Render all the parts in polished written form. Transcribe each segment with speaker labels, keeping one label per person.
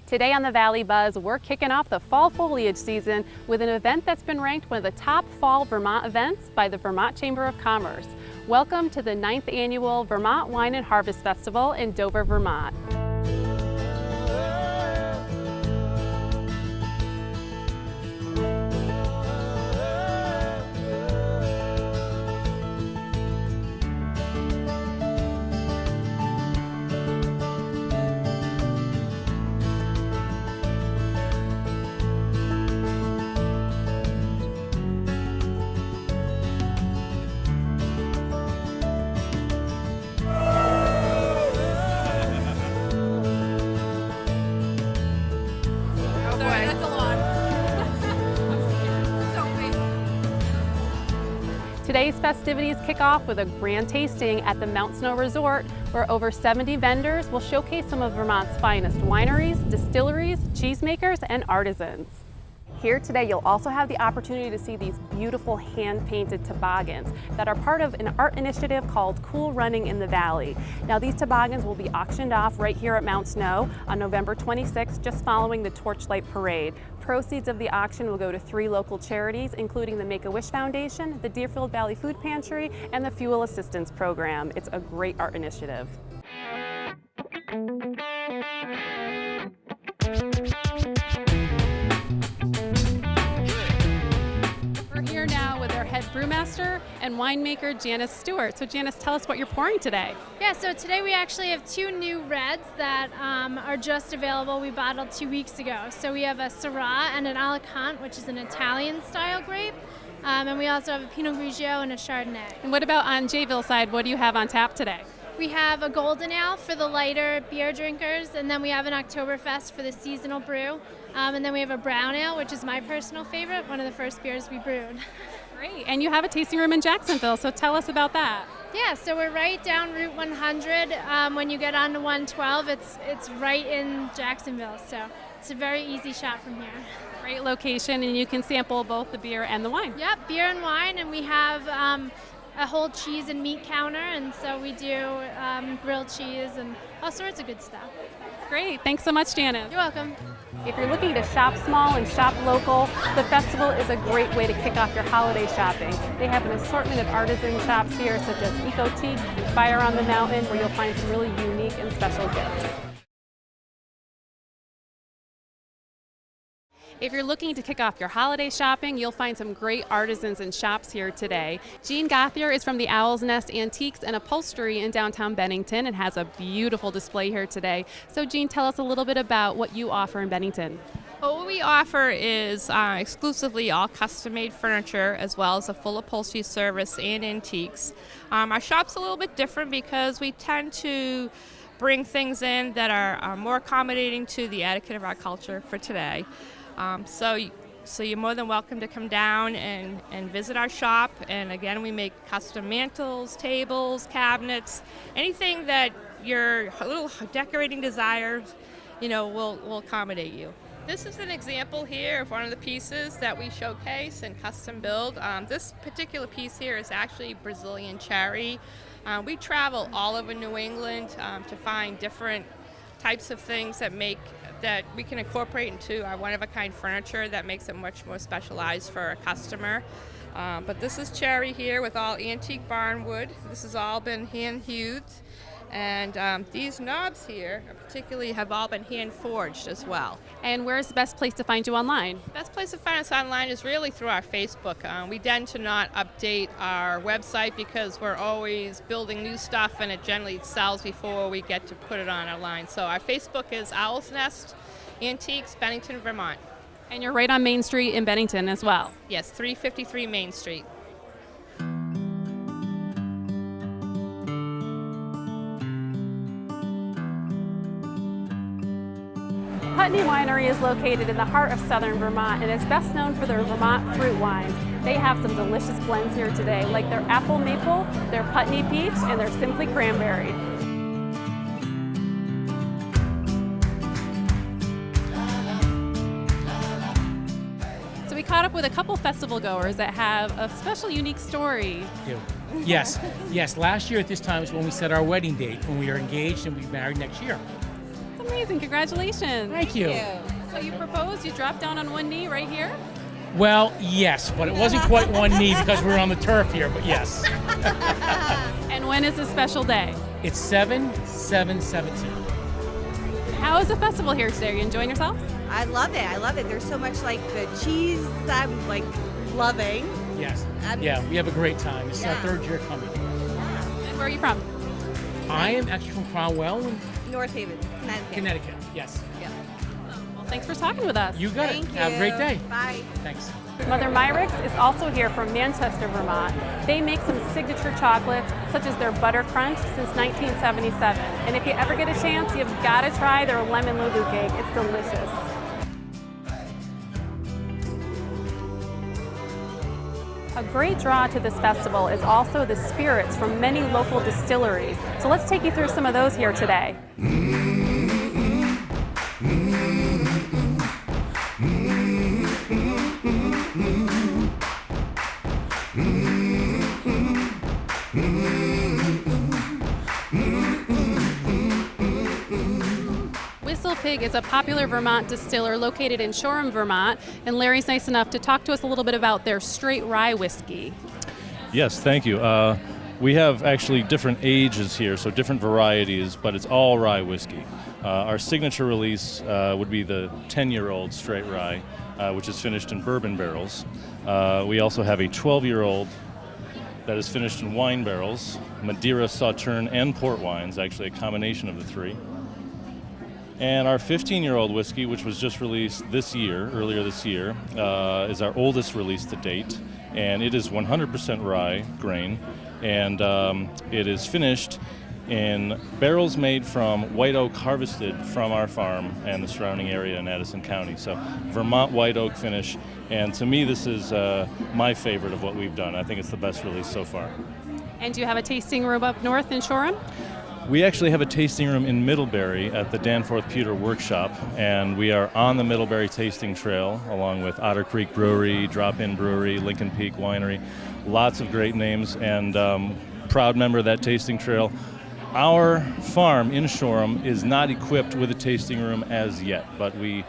Speaker 1: Today on the Valley Buzz, we're kicking off the fall foliage season with an event that's been ranked one of the top fall Vermont events by the Vermont Chamber of Commerce. Welcome to the 9th annual Vermont Wine and Harvest Festival in Dover, Vermont. Today's festivities kick off with a grand tasting at the Mount Snow Resort, where over 70 vendors will showcase some of Vermont's finest wineries, distilleries, cheesemakers, and artisans. Here today, you'll also have the opportunity to see these beautiful hand-painted toboggans that are part of an art initiative called Cool Running in the Valley. Now, these toboggans will be auctioned off right here at Mount Snow on November 26th, just following the Torchlight Parade. Proceeds of the auction will go to 3 local charities, including the Make-A-Wish Foundation, the Deerfield Valley Food Pantry, and the Fuel Assistance Program. It's a great art initiative. We're here now with our head brewmaster and winemaker, Janice Stewart. So Janice, tell us what you're pouring today.
Speaker 2: Yeah, so today we actually have 2 new reds that are just available. We bottled 2 weeks ago. So we have a Syrah and an Alicante, which is an Italian-style grape. And we also have a Pinot Grigio and a Chardonnay.
Speaker 1: And what about on Jayville side? What do you have on tap today?
Speaker 2: We have a Golden Ale for the lighter beer drinkers, and then we have an Oktoberfest for the seasonal brew. And then we have a Brown Ale, which is my personal favorite, one of the first beers we brewed.
Speaker 1: Great, and you have a tasting room in Jacksonville, so tell us about that.
Speaker 2: Yeah, so we're right down Route 100. When you get onto 112, it's right in Jacksonville, so it's a very easy shot from here.
Speaker 1: Great location, and you can sample both the beer and the wine.
Speaker 2: Yep, beer and wine, and we have a whole cheese and meat counter, and so we do grilled cheese and all sorts of good stuff.
Speaker 1: Great, thanks so much, Janice.
Speaker 2: You're welcome.
Speaker 1: If you're looking to shop small and shop local, the festival is a great way to kick off your holiday shopping. They have an assortment of artisan shops here, such as Ecotique and Fire on the Mountain, where you'll find some really unique and special gifts. If you're looking to kick off your holiday shopping, you'll find some great artisans and shops here today. Jean Gauthier is from the Owl's Nest Antiques and Upholstery in downtown Bennington and has a beautiful display here today. So Jean, tell us a little bit about what you offer in Bennington.
Speaker 3: Well, what we offer is exclusively all custom-made furniture, as well as a full upholstery service and antiques. Our shop's a little bit different because we tend to bring things in that are more accommodating to the etiquette of our culture for today. So you're more than welcome to come down and visit our shop. And again, we make custom mantles, tables, cabinets, anything that your little decorating desires, will accommodate you. This is an example here of one of the pieces that we showcase and custom build. This particular piece here is actually Brazilian cherry. We travel all over New England to find different types of things that we can incorporate into our one-of-a-kind furniture that makes it much more specialized for a customer. But this is cherry here with all antique barnwood. This has all been hand-hewed. And these knobs here particularly have all been hand-forged as well.
Speaker 1: And where's the best place to find you online?
Speaker 3: Best place to find us online is really through our Facebook. We tend to not update our website because we're always building new stuff and it generally sells before we get to put it on our line. So our Facebook is Owl's Nest Antiques, Bennington, Vermont.
Speaker 1: And you're right on Main Street in Bennington as well.
Speaker 3: Yes, 353 Main Street.
Speaker 1: Putney Winery is located in the heart of southern Vermont and is best known for their Vermont fruit wines. They have some delicious blends here today, like their apple maple, their Putney peach, and their simply cranberry. So we caught up with a couple festival goers that have a special, unique story.
Speaker 4: Yes. Last year at this time is when we set our wedding date, when we are engaged and we married next year.
Speaker 1: Amazing, congratulations.
Speaker 4: Thank you.
Speaker 1: So you proposed, you dropped down on one knee right here?
Speaker 4: Well, yes, but it wasn't quite one knee because we were on the turf here, but yes.
Speaker 1: And when is this special day?
Speaker 4: It's 7/7/17.
Speaker 1: How is the festival here today? Are you enjoying yourself?
Speaker 5: I love it. I love it. There's so much like the cheese that I'm like loving.
Speaker 4: Yes. Yeah, we have a great time. It's our third year coming.
Speaker 1: And where are you from?
Speaker 4: I am actually from Cromwell,
Speaker 5: North Haven,
Speaker 4: Connecticut. Yes.
Speaker 5: Yeah.
Speaker 1: Well, thanks for talking with us.
Speaker 4: You got
Speaker 5: Thank
Speaker 4: it.
Speaker 5: you.
Speaker 4: Have a great day.
Speaker 5: Bye.
Speaker 4: Thanks.
Speaker 1: Mother Myrick's is also here from Manchester, Vermont. They make some signature chocolates, such as their Butter Crunch, since 1977. And if you ever get a chance, you've got to try their lemon lugu cake. It's delicious. A great draw to this festival is also the spirits from many local distilleries. So let's take you through some of those here today. Whistle Pig is a popular Vermont distiller located in Shoreham, Vermont, and Larry's nice enough to talk to us a little bit about their straight rye whiskey.
Speaker 6: Yes, thank you. We have actually different ages here, so different varieties, but it's all rye whiskey. Our signature release would be the 10-year-old straight rye, which is finished in bourbon barrels. We also have a 12-year-old that is finished in wine barrels, Madeira, Sauterne, and port wines, actually a combination of the three. And our 15-year-old whiskey, which was just released earlier this year, is our oldest release to date, and it is 100% rye grain, and it is finished in barrels made from white oak harvested from our farm and the surrounding area in Addison County. So Vermont white oak finish, and to me this is my favorite of what we've done. I think it's the best release so far.
Speaker 1: And do you have a tasting room up north in Shoreham?
Speaker 6: We actually have a tasting room in Middlebury at the Danforth Pewter Workshop, and we are on the Middlebury Tasting Trail along with Otter Creek Brewery, Drop-In Brewery, Lincoln Peak Winery. Lots of great names, and proud member of that tasting trail. Our farm in Shoreham is not equipped with a tasting room as yet, but we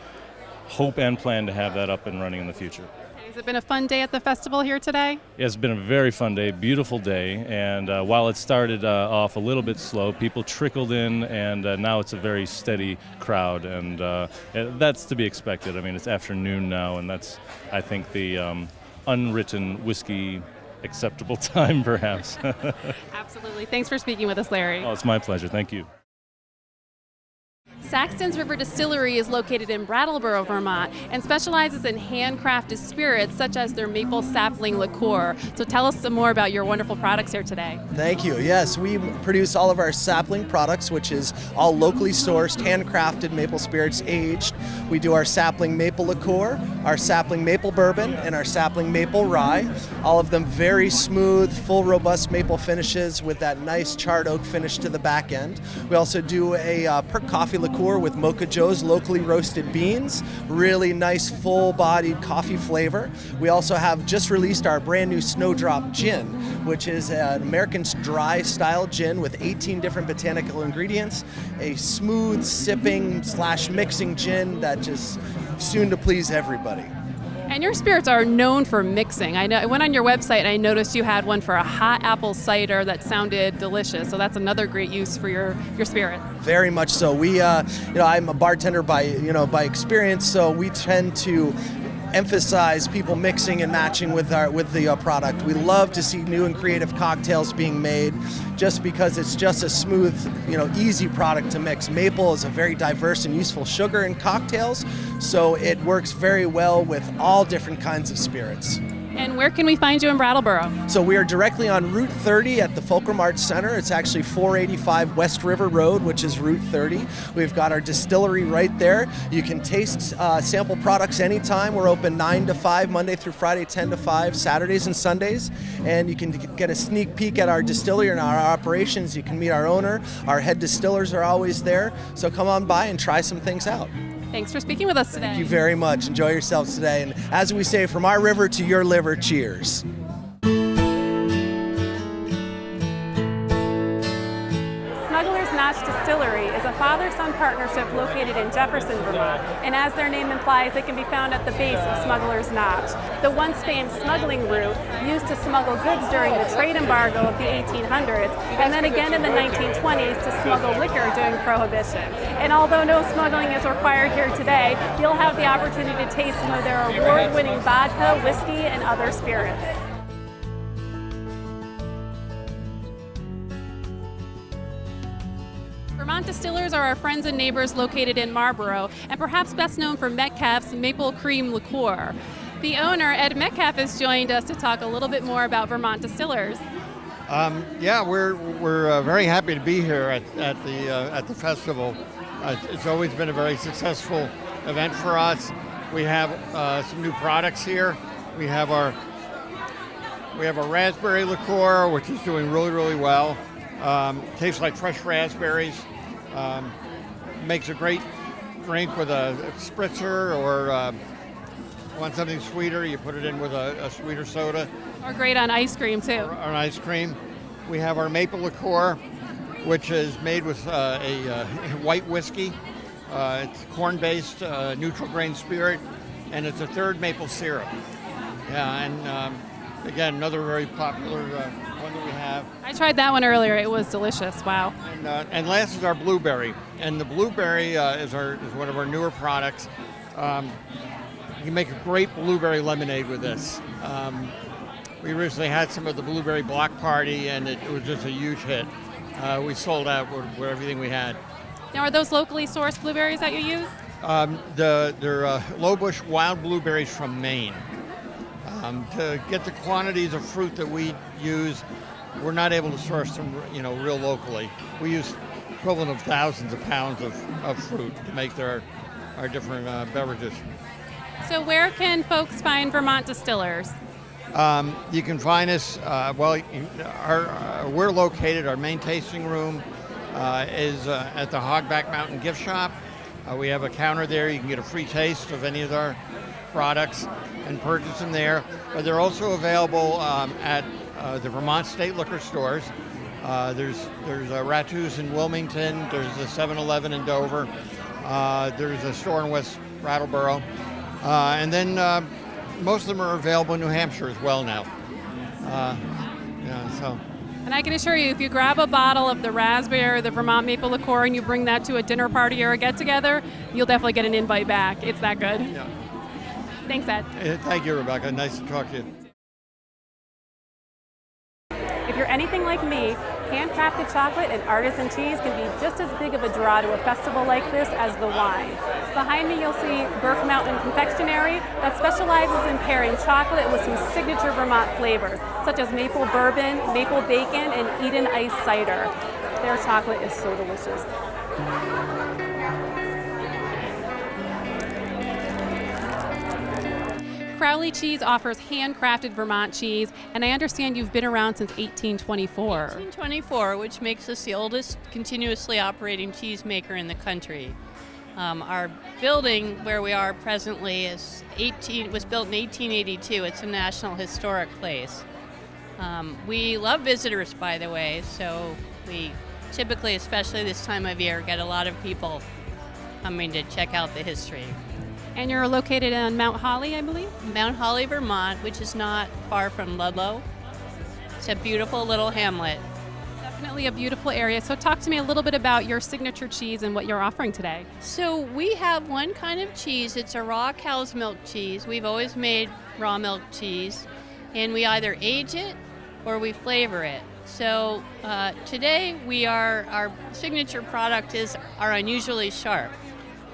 Speaker 6: hope and plan to have that up and running in the future.
Speaker 1: Has it been a fun day at the festival here today?
Speaker 6: It's been a very fun day, beautiful day, and while it started off a little bit slow, people trickled in, and now it's a very steady crowd, and that's to be expected. I mean, it's afternoon now, and that's, I think, the unwritten whiskey acceptable time, perhaps.
Speaker 1: Absolutely. Thanks for speaking with us, Larry.
Speaker 6: Oh, it's my pleasure. Thank you.
Speaker 1: Saxton's River Distillery is located in Brattleboro, Vermont, and specializes in handcrafted spirits such as their maple sapling liqueur. So tell us some more about your wonderful products here today.
Speaker 7: Thank you. Yes, we produce all of our sapling products, which is all locally sourced, handcrafted maple spirits aged. We do our sapling maple liqueur, our sapling maple bourbon, and our sapling maple rye. All of them very smooth, full, robust maple finishes with that nice charred oak finish to the back end. We also do a perk coffee liqueur with Mocha Joe's locally roasted beans. Really nice, full-bodied coffee flavor. We also have just released our brand new Snowdrop Gin, which is an American dry style gin with 18 different botanical ingredients. A smooth sipping / mixing gin that just soon to please everybody.
Speaker 1: And your spirits are known for mixing. I went on your website and I noticed you had one for a hot apple cider that sounded delicious. So that's another great use for your spirits.
Speaker 7: Very much so. We, I'm a bartender by experience, so we tend to emphasize people mixing and matching with the product. We love to see new and creative cocktails being made, just because it's just a smooth, easy product to mix. Maple is a very diverse and useful sugar in cocktails, so it works very well with all different kinds of spirits.
Speaker 1: And where can we find you in Brattleboro?
Speaker 7: So we are directly on Route 30 at the Fulcrum Arts Center. It's actually 485 West River Road, which is Route 30. We've got our distillery right there. You can taste sample products anytime. We're open 9 to 5, Monday through Friday, 10 to 5, Saturdays and Sundays. And you can get a sneak peek at our distillery and our operations. You can meet our owner. Our head distillers are always there. So come on by and try some things out.
Speaker 1: Thanks for speaking with us today.
Speaker 7: Thank you very much. Enjoy yourselves today. And as we say, from our river to your liver, cheers.
Speaker 1: Smugglers Notch Distillery is a father-son partnership located in Jefferson, Vermont, and as their name implies, it can be found at the base of Smuggler's Notch, the once famed smuggling route used to smuggle goods during the trade embargo of the 1800s, and then again in the 1920s to smuggle liquor during Prohibition. And although no smuggling is required here today, you'll have the opportunity to taste some of their award-winning vodka, whiskey, and other spirits. Vermont Distillers are our friends and neighbors located in Marlborough, and perhaps best known for Metcalf's maple cream liqueur. The owner, Ed Metcalf, has joined us to talk a little bit more about Vermont Distillers.
Speaker 8: Yeah, we're very happy to be here at the festival. It's always been a very successful event for us. We have some new products here. We have a raspberry liqueur, which is doing really, really well. Tastes like fresh raspberries. Makes a great drink with a spritzer, or want something sweeter, you put it in with a sweeter soda.
Speaker 1: Or great on ice cream too.
Speaker 8: Or on ice cream. We have our maple liqueur, which is made with a white whiskey. It's corn-based, neutral grain spirit, and it's a third maple syrup. Yeah, and again, another very popular one that we have.
Speaker 1: I tried that one earlier. It was delicious. Wow.
Speaker 8: And last is our blueberry, and the blueberry is one of our newer products. You can make a great blueberry lemonade with this. We recently had some of the blueberry block party, and it was just a huge hit. We sold out with everything we had.
Speaker 1: Now, are those locally sourced blueberries that you use?
Speaker 8: They're low bush wild blueberries from Maine. To get the quantities of fruit that we use, we're not able to source them, real locally. We use equivalent of thousands of pounds of fruit to make our different beverages.
Speaker 1: So where can folks find Vermont Distillers?
Speaker 8: You can find us, we're located, our main tasting room is at the Hogback Mountain Gift Shop. We have a counter there. You can get a free taste of any of our products and purchase them there. But they're also available at the Vermont State Liquor Stores. There's Ratu's in Wilmington. There's a 7-Eleven in Dover. There's a store in West Brattleboro. And then most of them are available in New Hampshire as well now.
Speaker 1: And I can assure you, if you grab a bottle of the raspberry or the Vermont maple liqueur and you bring that to a dinner party or a get-together, you'll definitely get an invite back. It's that good.
Speaker 8: Yeah.
Speaker 1: Thanks, Ed.
Speaker 8: Thank you, Rebecca. Nice to talk to you.
Speaker 1: If you're anything like me, handcrafted chocolate and artisan cheese can be just as big of a draw to a festival like this as the wine. Behind me you'll see Burke Mountain Confectionery that specializes in pairing chocolate with some signature Vermont flavors, such as maple bourbon, maple bacon, and Eden Ice cider. Their chocolate is so delicious. Crowley Cheese offers handcrafted Vermont cheese, and I understand you've been around since 1824.
Speaker 9: 1824, which makes us the oldest continuously operating cheesemaker in the country. Our building where we are presently was built in 1882. It's a National Historic Place. We love visitors, by the way, so we typically, especially this time of year, get a lot of people coming to check out the history.
Speaker 1: And you're located on Mount Holly, I believe?
Speaker 9: Mount Holly, Vermont, which is not far from Ludlow. It's a beautiful little hamlet.
Speaker 1: Definitely a beautiful area. So talk to me a little bit about your signature cheese and what you're offering today.
Speaker 9: So we have one kind of cheese. It's a raw cow's milk cheese. We've always made raw milk cheese, and we either age it or we flavor it. So today our signature product is our Unusually Sharp,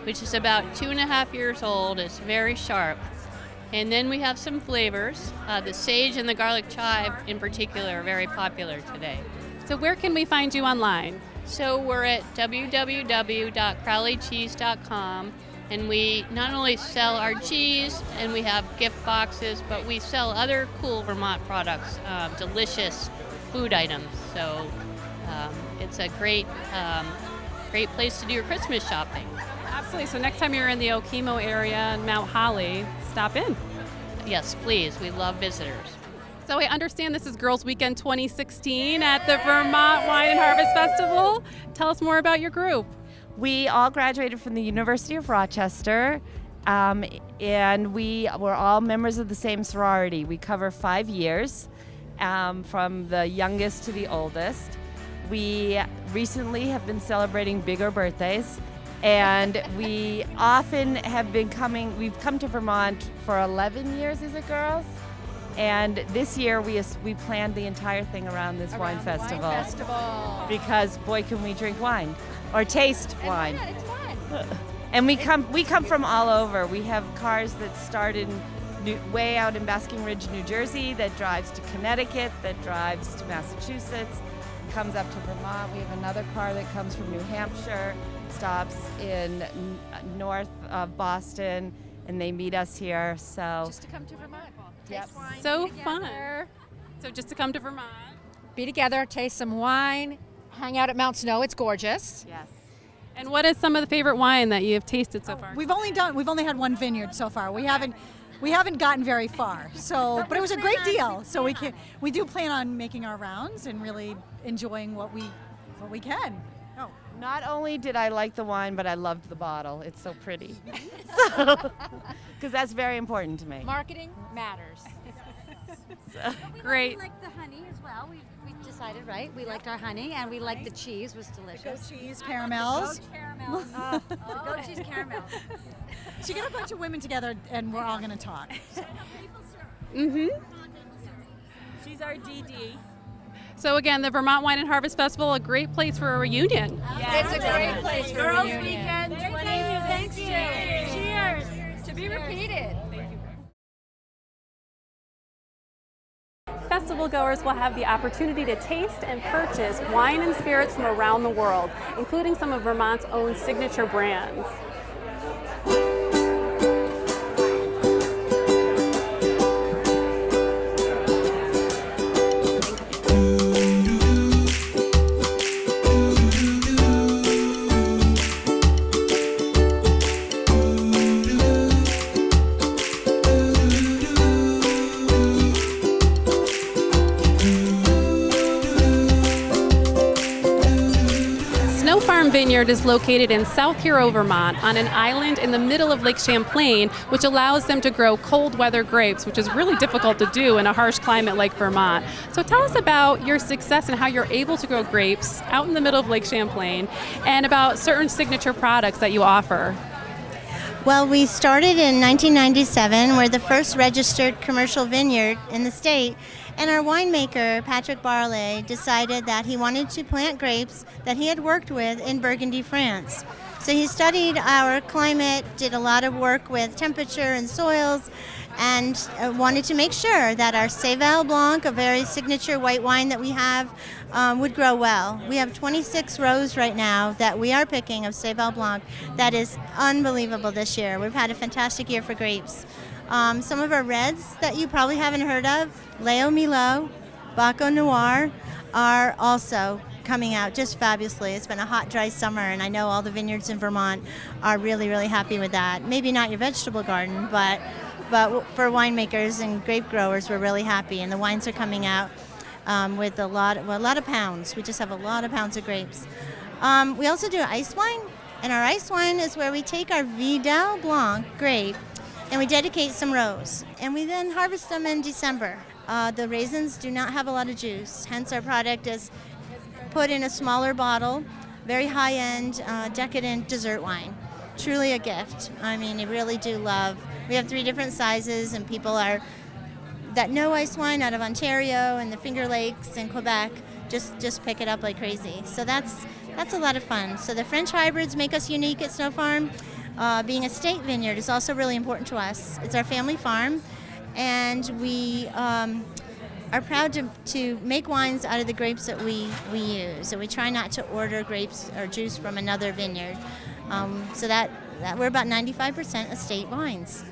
Speaker 9: which is about 2.5 years old. It's very sharp. And then we have some flavors. The sage and the garlic chive in particular are very popular today.
Speaker 1: So where can we find you online?
Speaker 9: So we're at www.crowleycheese.com, and we not only sell our cheese and we have gift boxes, but we sell other cool Vermont products, delicious food items. So it's a great place to do your Christmas shopping.
Speaker 1: Absolutely. So next time you're in the Okemo area in Mount Holly, stop in.
Speaker 9: Yes, please. We love visitors.
Speaker 1: So I understand this is Girls Weekend 2016 at the Vermont Wine and Harvest Festival. Tell us more about your group.
Speaker 10: We all graduated from the University of Rochester, and we were all members of the same sorority. We cover 5 years, from the youngest to the oldest. We recently have been celebrating bigger birthdays, and we often have been we've come to Vermont for 11 years as a girls. And this year we planned the entire thing around this wine festival. Because boy, can we drink wine or taste wine.
Speaker 11: And it's fun.
Speaker 10: And we come from all over. We have cars that start way out in Basking Ridge, New Jersey, that drives to Connecticut, that drives to Massachusetts, comes up to Vermont. We have another car that comes from New Hampshire, stops in north of Boston, and they meet us here. So
Speaker 11: Just to come to Vermont.
Speaker 10: Yep.
Speaker 11: Taste wine,
Speaker 1: So
Speaker 11: be together.
Speaker 1: fun. So just to come to Vermont.
Speaker 11: Be together, taste some wine, hang out at Mount Snow. It's gorgeous.
Speaker 10: yes.
Speaker 1: And what is some of the favorite wine that you have tasted so far?
Speaker 12: We've only had one vineyard so far. We haven't gotten very far. So, but it was a great deal. So we do plan on making our rounds and really enjoying what we can. Oh.
Speaker 10: Not only did I like the wine, but I loved the bottle. It's so pretty. Because that's very important to me.
Speaker 11: Marketing matters.
Speaker 1: Great.
Speaker 13: We like the honey as well. We decided, right? We liked our honey, and we liked the cheese. Was delicious.
Speaker 12: Goat cheese, caramels.
Speaker 13: Goat caramel. Goat cheese caramel.
Speaker 12: So you get a bunch of women together, and we're all going to talk.
Speaker 1: Mm-hmm.
Speaker 5: She's our DD.
Speaker 1: So again, the Vermont Wine and Harvest Festival, a great place for a reunion.
Speaker 11: It's a great place for
Speaker 5: Girls'
Speaker 11: reunion.
Speaker 5: Weekend 2016.
Speaker 11: Cheers. To be repeated.
Speaker 1: Festival goers will have the opportunity to taste and purchase wine and spirits from around the world, including some of Vermont's own signature brands. Vineyard is located in South Hero, Vermont, on an island in the middle of Lake Champlain, which allows them to grow cold weather grapes, which is really difficult to do in a harsh climate like Vermont. So tell us about your success and how you're able to grow grapes out in the middle of Lake Champlain, and about certain signature products that you offer.
Speaker 14: Well, we started in 1997. We're the first registered commercial vineyard in the state. And our winemaker, Patrick Barley, decided that he wanted to plant grapes that he had worked with in Burgundy, France. So he studied our climate, did a lot of work with temperature and soils, and wanted to make sure that our Céval Blanc, a very signature white wine that we have, would grow well. We have 26 rows right now that we are picking of Céval Blanc. That is unbelievable this year. We've had a fantastic year for grapes. Some of our reds that you probably haven't heard of, Leo Milo, Baco Noir, are also coming out just fabulously. It's been a hot, dry summer, and I know all the vineyards in Vermont are really, really happy with that. Maybe not your vegetable garden, but for winemakers and grape growers, we're really happy, and the wines are coming out with a lot of pounds. We just have a lot of pounds of grapes. We also do ice wine, and our ice wine is where we take our Vidal Blanc grape and we dedicate some rows, and we then harvest them in December. The raisins do not have a lot of juice, hence our product is put in a smaller bottle, very high-end, decadent dessert wine. Truly a gift. I mean, I really do love. We have 3 different sizes, and people that know ice wine out of Ontario and the Finger Lakes and Quebec just pick it up like crazy. So that's a lot of fun. So the French hybrids make us unique at Snow Farm. Being a state vineyard is also really important to us. It's our family farm, and we are proud to make wines out of the grapes that we use. So we try not to order grapes or juice from another vineyard. So that we're about 95% estate wines.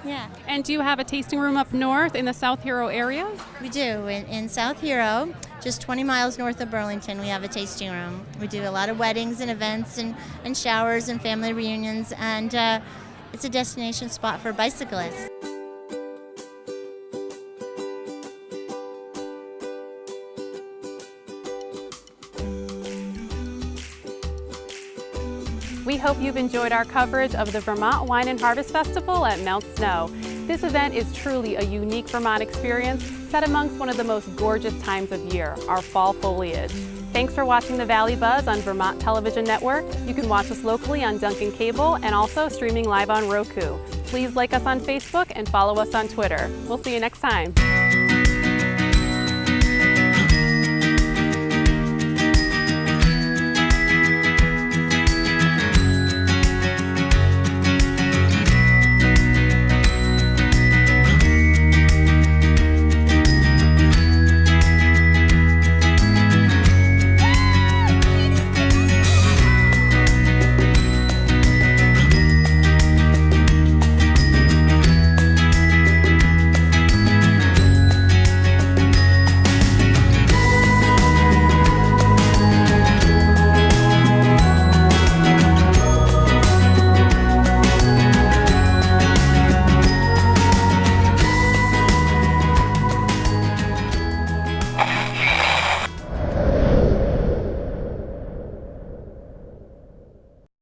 Speaker 14: Yeah.
Speaker 1: And do you have a tasting room up north in the South Hero area?
Speaker 14: We do. In South Hero, just 20 miles north of Burlington, we have a tasting room. We do a lot of weddings and events and showers and family reunions, and it's a destination spot for bicyclists.
Speaker 1: We hope you've enjoyed our coverage of the Vermont Wine and Harvest Festival at Mount Snow. This event is truly a unique Vermont experience set amongst one of the most gorgeous times of year, our fall foliage. Thanks for watching the Valley Buzz on Vermont Television Network. You can watch us locally on Duncan Cable and also streaming live on Roku. Please like us on Facebook and follow us on Twitter. We'll see you next time.